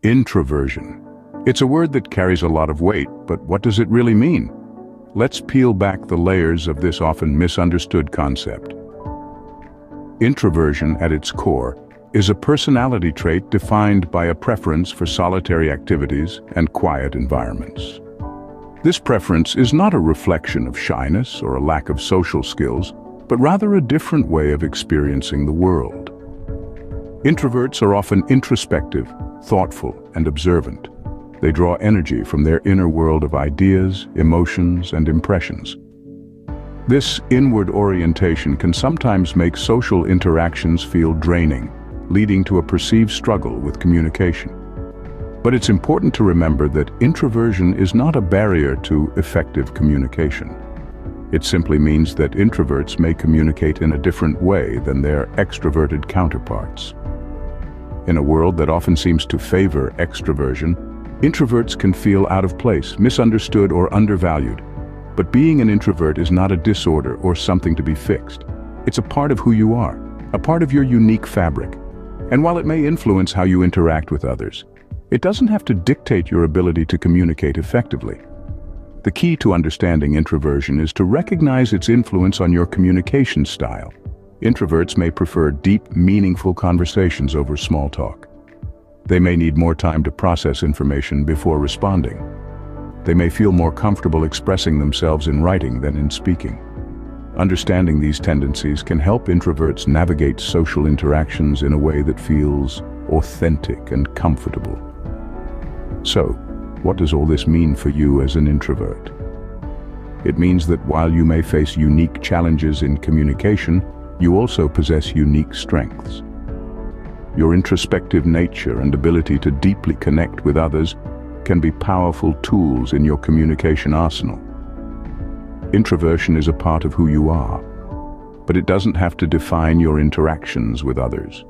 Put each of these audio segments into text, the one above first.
Introversion. It's a word that carries a lot of weight, but what does it really mean? Let's peel back the layers of this often misunderstood concept. Introversion, at its core, is a personality trait defined by a preference for solitary activities and quiet environments. This preference is not a reflection of shyness or a lack of social skills, but rather a different way of experiencing the world. Introverts are often introspective, thoughtful, and observant. They draw energy from their inner world of ideas, emotions, and impressions. This inward orientation can sometimes make social interactions feel draining, leading to a perceived struggle with communication. But it's important to remember that introversion is not a barrier to effective communication. It simply means that introverts may communicate in a different way than their extroverted counterparts. In a world that often seems to favor extroversion, introverts can feel out of place, misunderstood, or undervalued. But being an introvert is not a disorder or something to be fixed. It's a part of who you are, a part of your unique fabric. And while it may influence how you interact with others, it doesn't have to dictate your ability to communicate effectively. The key to understanding introversion is to recognize its influence on your communication style. Introverts may prefer deep, meaningful conversations over small talk. They may need more time to process information before responding. They may feel more comfortable expressing themselves in writing than in speaking. Understanding these tendencies can help introverts navigate social interactions in a way that feels authentic and comfortable. So, what does all this mean for you as an introvert? It means that while you may face unique challenges in communication, you also possess unique strengths. Your introspective nature and ability to deeply connect with others can be powerful tools in your communication arsenal. Introversion is a part of who you are, but it doesn't have to define your interactions with others.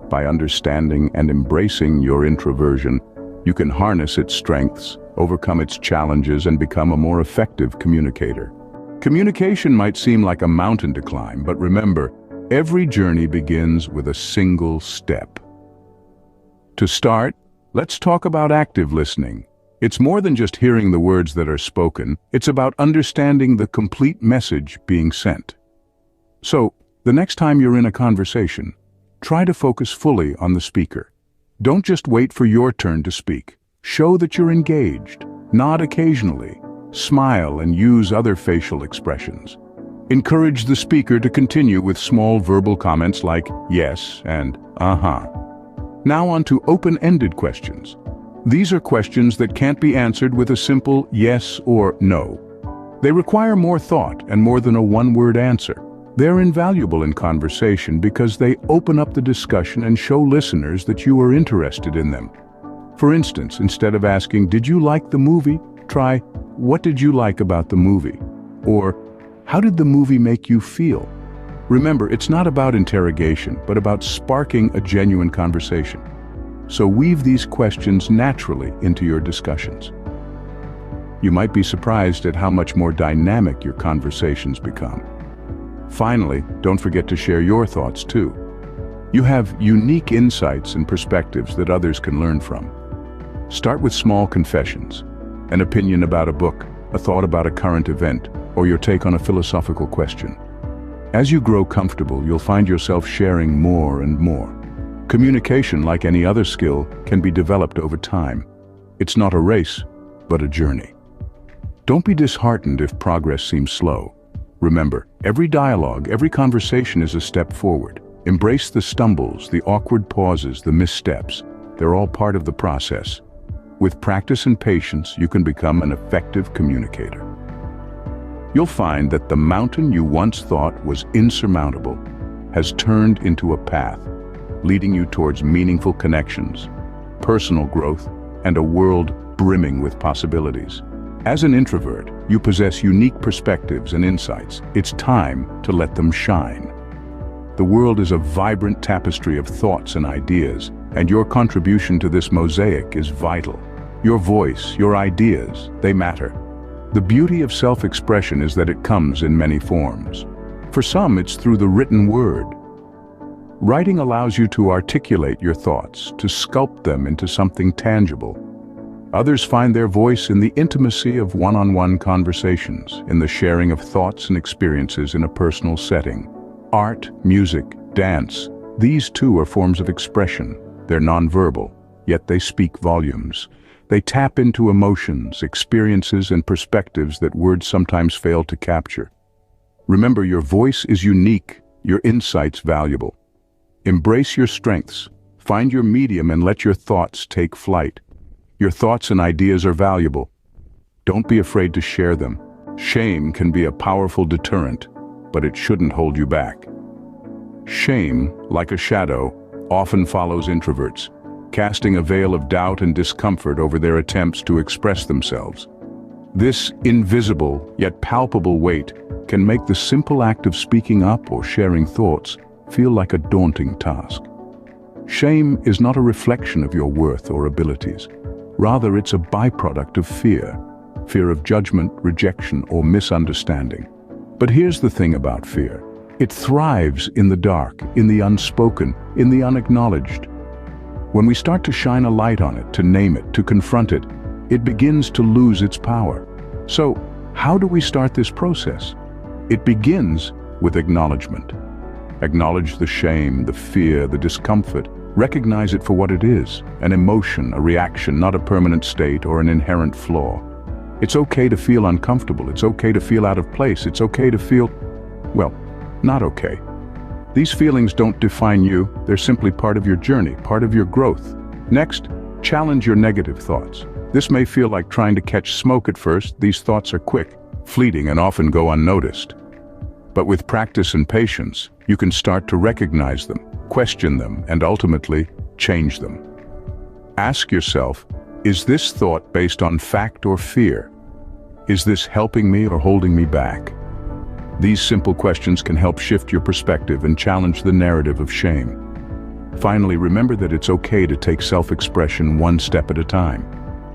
By understanding and embracing your introversion, you can harness its strengths, overcome its challenges, and become a more effective communicator. Communication might seem like a mountain to climb, but remember, every journey begins with a single step. To start, let's talk about active listening. It's more than just hearing the words that are spoken, it's about understanding the complete message being sent. So, the next time you're in a conversation, try to focus fully on the speaker. Don't just wait for your turn to speak. Show that you're engaged. Nod occasionally. Smile and use other facial expressions. Encourage the speaker to continue with small verbal comments like yes and uh-huh. Now on to open-ended questions. These are questions that can't be answered with a simple yes or no. They require more thought and more than a one-word answer. They're invaluable in conversation because they open up the discussion and show listeners that you are interested in them. For instance, instead of asking, "Did you like the movie?" try, "What did you like about the movie?" Or, "How did the movie make you feel?" Remember, it's not about interrogation, but about sparking a genuine conversation. So weave these questions naturally into your discussions. You might be surprised at how much more dynamic your conversations become. Finally, don't forget to share your thoughts too. You have unique insights and perspectives that others can learn from. Start with small confessions, an opinion about a book, a thought about a current event, or your take on a philosophical question. As you grow comfortable, you'll find yourself sharing more and more. Communication, like any other skill, can be developed over time. It's not a race, but a journey. Don't be disheartened if progress seems slow. Remember, every dialogue, every conversation is a step forward. Embrace the stumbles, the awkward pauses, the missteps. They're all part of the process. With practice and patience, you can become an effective communicator. You'll find that the mountain you once thought was insurmountable has turned into a path, leading you towards meaningful connections, personal growth, and a world brimming with possibilities. As an introvert, you possess unique perspectives and insights. It's time to let them shine. The world is a vibrant tapestry of thoughts and ideas, and your contribution to this mosaic is vital. Your voice, your ideas, they matter. The beauty of self-expression is that it comes in many forms. For some, it's through the written word. Writing allows you to articulate your thoughts, to sculpt them into something tangible. Others find their voice in the intimacy of one-on-one conversations, in the sharing of thoughts and experiences in a personal setting. Art, music, dance, these too are forms of expression. They're nonverbal, yet they speak volumes. They tap into emotions, experiences, and perspectives that words sometimes fail to capture. Remember, your voice is unique, your insights valuable. Embrace your strengths, find your medium, and let your thoughts take flight. Your thoughts and ideas are valuable. Don't be afraid to share them. Shame can be a powerful deterrent, but it shouldn't hold you back. Shame, like a shadow, often follows introverts, casting a veil of doubt and discomfort over their attempts to express themselves. This invisible yet palpable weight can make the simple act of speaking up or sharing thoughts feel like a daunting task. Shame is not a reflection of your worth or abilities. Rather, it's a byproduct of fear of judgment, rejection, or misunderstanding. But here's the thing about fear. It thrives in the dark, in the unspoken, in the unacknowledged. When we start to shine a light on it, to name it, to confront it, it begins to lose its power. So, how do we start this process? It begins with acknowledgement. Acknowledge the shame, the fear, the discomfort. Recognize it for what it is, an emotion, a reaction, not a permanent state or an inherent flaw. It's okay to feel uncomfortable. It's okay to feel out of place. It's okay to feel, well, not okay. These feelings don't define you. They're simply part of your journey, part of your growth. Next, challenge your negative thoughts. This may feel like trying to catch smoke at first. These thoughts are quick, fleeting, and often go unnoticed. But with practice and patience, you can start to recognize them, question them, and ultimately change them. Ask yourself, is this thought based on fact or fear? Is this helping me or holding me back? These simple questions can help shift your perspective and challenge the narrative of shame. Finally, remember that it's okay to take self-expression one step at a time.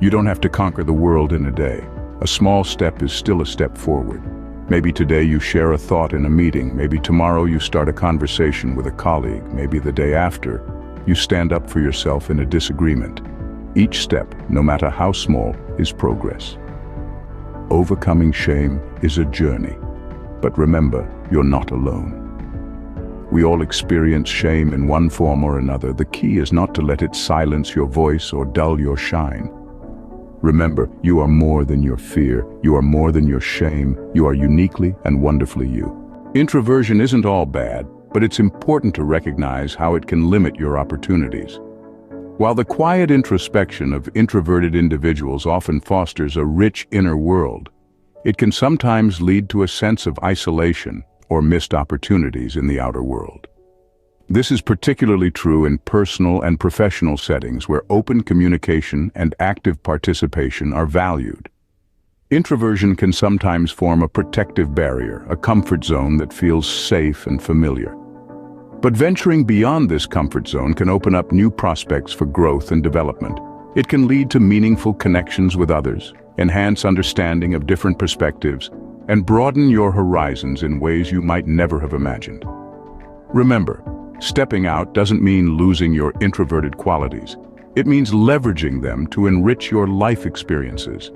You don't have to conquer the world in a day. A small step is still a step forward. Maybe today you share a thought in a meeting. Maybe tomorrow you start a conversation with a colleague. Maybe the day after, you stand up for yourself in a disagreement. Each step, no matter how small, is progress. Overcoming shame is a journey. But remember, you're not alone. We all experience shame in one form or another. The key is not to let it silence your voice or dull your shine. Remember, you are more than your fear. You are more than your shame. You are uniquely and wonderfully you. Introversion isn't all bad, but it's important to recognize how it can limit your opportunities. While the quiet introspection of introverted individuals often fosters a rich inner world, it can sometimes lead to a sense of isolation or missed opportunities in the outer world. This is particularly true in personal and professional settings where open communication and active participation are valued. Introversion can sometimes form a protective barrier, a comfort zone that feels safe and familiar. But venturing beyond this comfort zone can open up new prospects for growth and development. It can lead to meaningful connections with others, enhance understanding of different perspectives, and broaden your horizons in ways you might never have imagined. Remember, stepping out doesn't mean losing your introverted qualities. It means leveraging them to enrich your life experiences.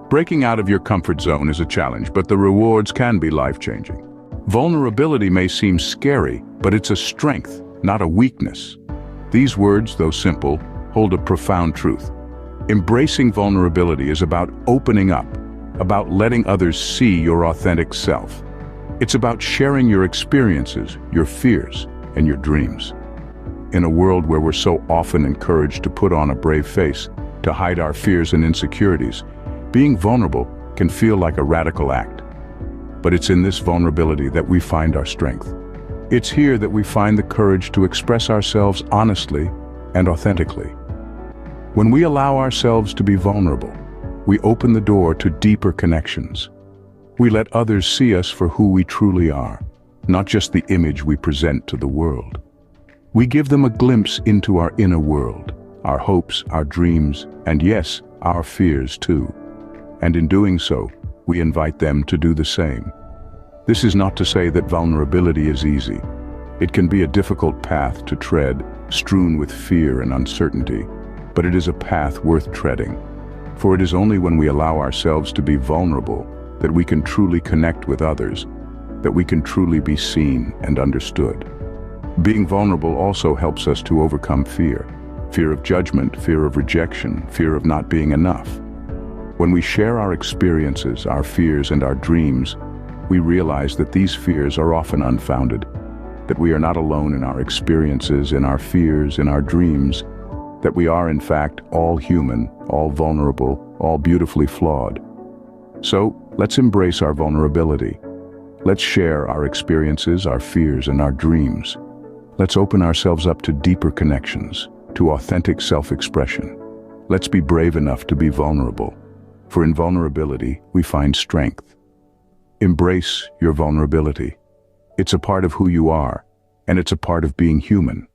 Breaking out of your comfort zone is a challenge, but the rewards can be life-changing. Vulnerability may seem scary, but it's a strength, not a weakness. These words, though simple, hold a profound truth. Embracing vulnerability is about opening up, about letting others see your authentic self. It's about sharing your experiences, your fears, and your dreams. In a world where we're so often encouraged to put on a brave face, to hide our fears and insecurities, being vulnerable can feel like a radical act. But it's in this vulnerability that we find our strength. It's here that we find the courage to express ourselves honestly and authentically. When we allow ourselves to be vulnerable, we open the door to deeper connections. We let others see us for who we truly are, not just the image we present to the world. We give them a glimpse into our inner world, our hopes, our dreams, and yes, our fears too. And in doing so, we invite them to do the same. This is not to say that vulnerability is easy. It can be a difficult path to tread, strewn with fear and uncertainty, but it is a path worth treading. For it is only when we allow ourselves to be vulnerable that we can truly connect with others, that we can truly be seen and understood. Being vulnerable also helps us to overcome fear. Fear of judgment, fear of rejection, fear of not being enough. When we share our experiences, our fears, and our dreams, we realize that these fears are often unfounded, that we are not alone in our experiences, in our fears, in our dreams, that we are in fact all human, all vulnerable, all beautifully flawed. So, let's embrace our vulnerability. Let's share our experiences, our fears, and our dreams. Let's open ourselves up to deeper connections, to authentic self-expression. Let's be brave enough to be vulnerable, for in vulnerability we find strength. Embrace your vulnerability. It's a part of who you are, and it's a part of being human.